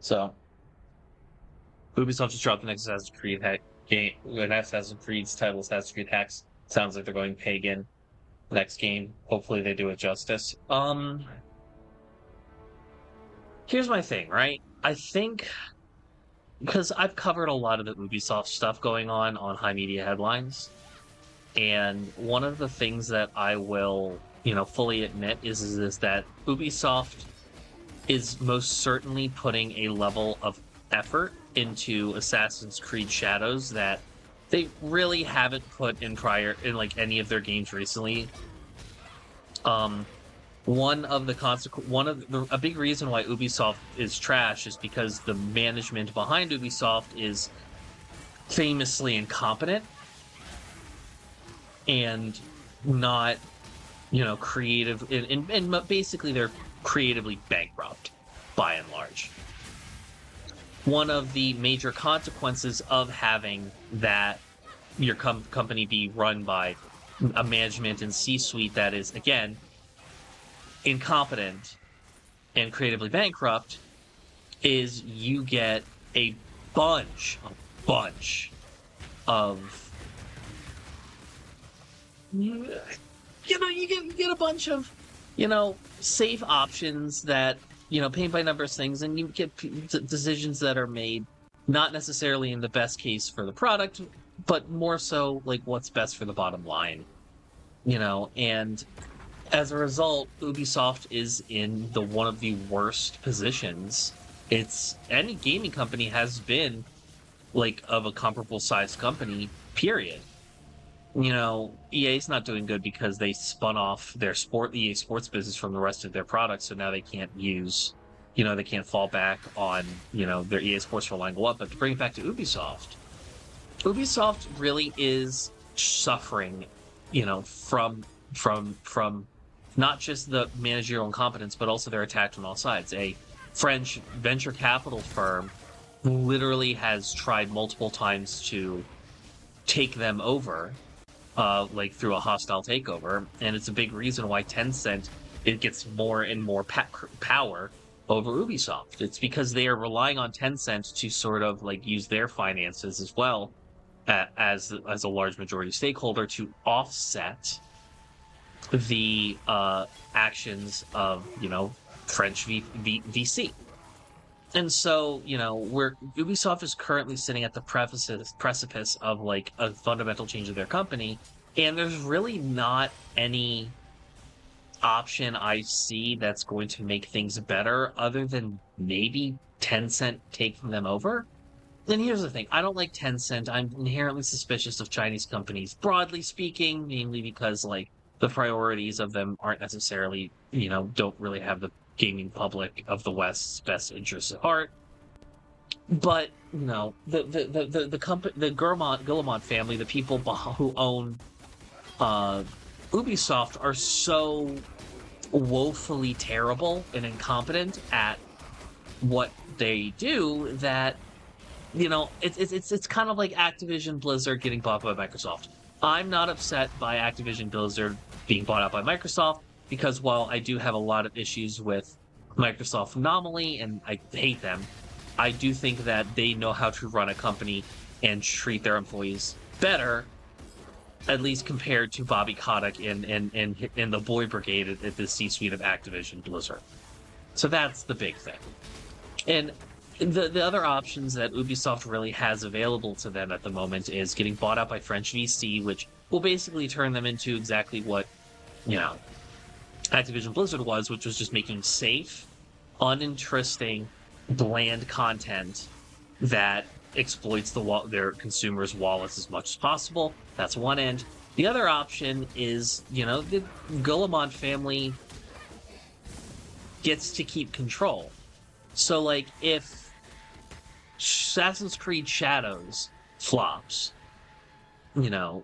So Ubisoft just dropped the next Assassin's Creed game. An Assassin's Creed's title, Assassin's Creed Hex. Sounds like they're going pagan next game. Hopefully they do it justice. Here's my thing, right? I think because I've covered a lot of the Ubisoft stuff going on HIMedia Headlines, and one of the things that I will, fully admit is that Ubisoft is most certainly putting a level of effort into Assassin's Creed Shadows that they really haven't put in any of their games recently. A big reason why Ubisoft is trash is because the management behind Ubisoft is famously incompetent and not, creative, and basically they're creatively bankrupt by and large. One of the major consequences of having that your company be run by a management and C-suite that is, again, incompetent and creatively bankrupt is you get a bunch of you get a bunch of safe options that paint by numbers things, and you get decisions that are made not necessarily in the best case for the product, but more so like what's best for the bottom line, and as a result, Ubisoft is in one of the worst positions any gaming company has been, of a comparable sized company, period. EA's not doing good because they spun off their EA Sports business from the rest of their products, so now they can't they can't fall back on, their EA Sports for line go up. But to bring it back to Ubisoft really is suffering, from not just the managerial incompetence, but also they're attacked on all sides. A French venture capital firm literally has tried multiple times to take them over, through a hostile takeover, and it's a big reason why Tencent gets more and more power over Ubisoft. It's because they are relying on Tencent to sort of use their finances as well as a large majority stakeholder to offset the actions of French VC. And so, Ubisoft is currently sitting at the precipice of a fundamental change of their company, and there's really not any option I see that's going to make things better other than maybe Tencent taking them over. And here's the thing, I don't like Tencent. I'm inherently suspicious of Chinese companies, broadly speaking, mainly because the priorities of them aren't necessarily, don't really have the gaming public of the West's best interests at heart. But the Guillemot family, the people who own Ubisoft, are so woefully terrible and incompetent at what they do that it's kind of like Activision Blizzard getting bought by Microsoft. I'm not upset by Activision Blizzard being bought out by Microsoft, because while I do have a lot of issues with Microsoft Anomaly and I hate them, I do think that they know how to run a company and treat their employees better, at least compared to Bobby Kotick and the boy brigade at the C-suite of Activision Blizzard. So that's the big thing. And the other options that Ubisoft really has available to them at the moment is getting bought out by French VC, which will basically turn them into exactly what, Activision Blizzard was, which was just making safe, uninteresting, bland content that exploits their consumers' wallets as much as possible. That's one end. The other option is, the Guillemot family gets to keep control. So, if Assassin's Creed Shadows flops, the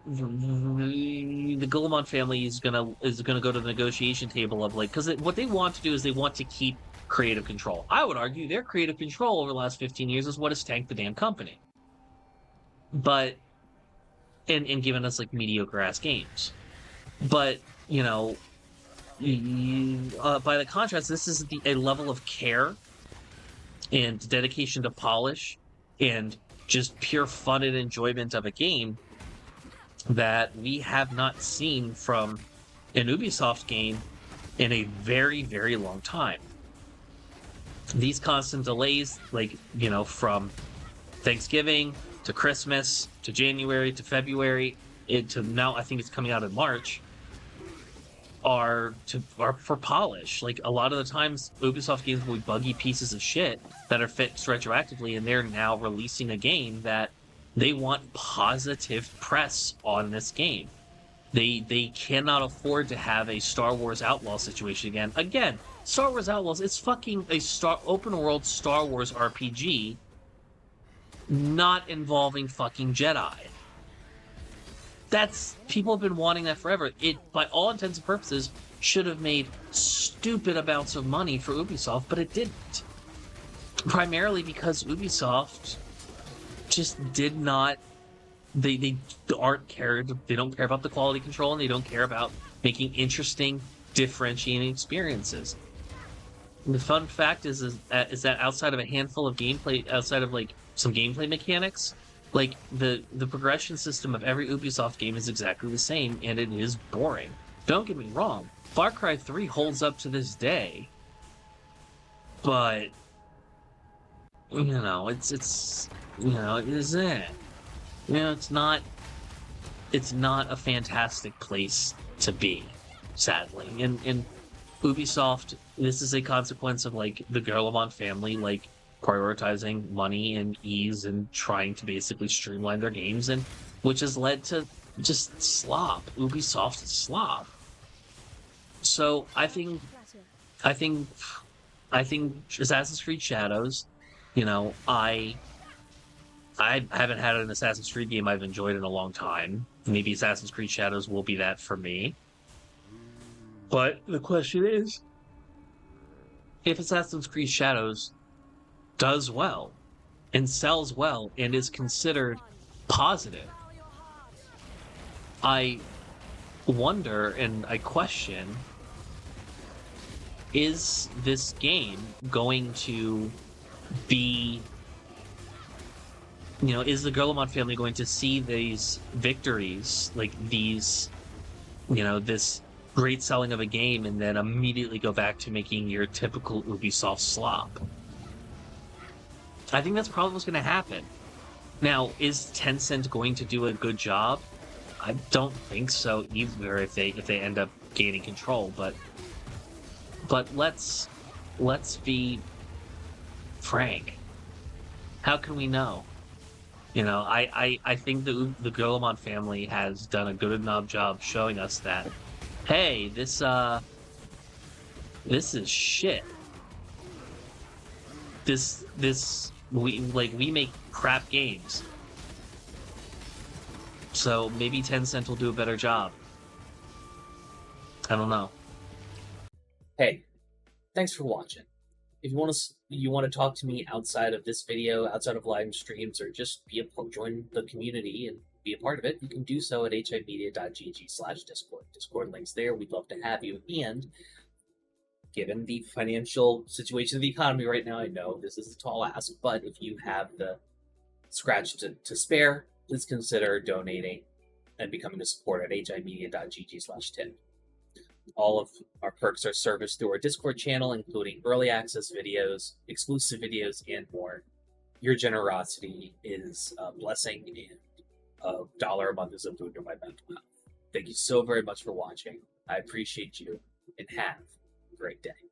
Guillemot family is gonna go to the negotiation table of because what they want to do is they want to keep creative control. I would argue their creative control over the last 15 years is what has tanked the damn company. But and given us mediocre ass games. But by the contrast, this is a level of care and dedication to polish and just pure fun and enjoyment of a game that we have not seen from an Ubisoft game in a very, very long time. These constant delays, like, from Thanksgiving to Christmas to January to February to now, I think it's coming out in March, are for polish. Like, a lot of the times Ubisoft games will be buggy pieces of shit that are fixed retroactively, and they're now releasing a game that they want positive press on this game. They cannot afford to have a Star Wars Outlaw situation again. Again, Star Wars Outlaws, it's fucking a open world Star Wars RPG not involving fucking Jedi. People have been wanting that forever. It, by all intents and purposes, should have made stupid amounts of money for Ubisoft, but it didn't. Primarily because Ubisoft just did not. They don't care about the quality control, and they don't care about making interesting, differentiating experiences. And the fun fact is that outside of a handful of gameplay, outside of like some gameplay mechanics, like the progression system of every Ubisoft game is exactly the same, and it is boring. Don't get me wrong, Far Cry 3 holds up to this day, but it's it isn't. It's not a fantastic place to be, sadly. And Ubisoft, this is a consequence of like the Guillemot family like prioritizing money and ease and trying to basically streamline their games, and which has led to just slop. Ubisoft slop. So I think Assassin's Creed Shadows, I haven't had an Assassin's Creed game I've enjoyed in a long time. Maybe Assassin's Creed Shadows will be that for me. But the question is, if Assassin's Creed Shadows does well and sells well and is considered positive, I wonder and I question, is this game going to be, is the Guillemot family going to see these victories, like these, this great selling of a game, and then immediately go back to making your typical Ubisoft slop? I think that's probably what's going to happen. Now, is Tencent going to do a good job? I don't think so either. If they end up gaining control, but let's be frank. How can we know? I think the Guillemot family has done a good enough job showing us that, hey, this is shit. We make crap games. So maybe Tencent will do a better job. I don't know. Hey, thanks for watching. If you want to talk to me outside of this video, outside of live streams, or just join the community and be a part of it, you can do so at HIMediaTV/Discord. Discord links there. We'd love to have you. And given the financial situation of the economy right now, I know this is a tall ask, but if you have the scratch to spare, please consider donating and becoming a supporter at HIMedia.gg/tip. All of our perks are serviced through our Discord channel, including early access videos, exclusive videos, and more. Your generosity is a blessing, and $1 a month is a boon to my mental health. Thank you so very much for watching. I appreciate you, and have a great day.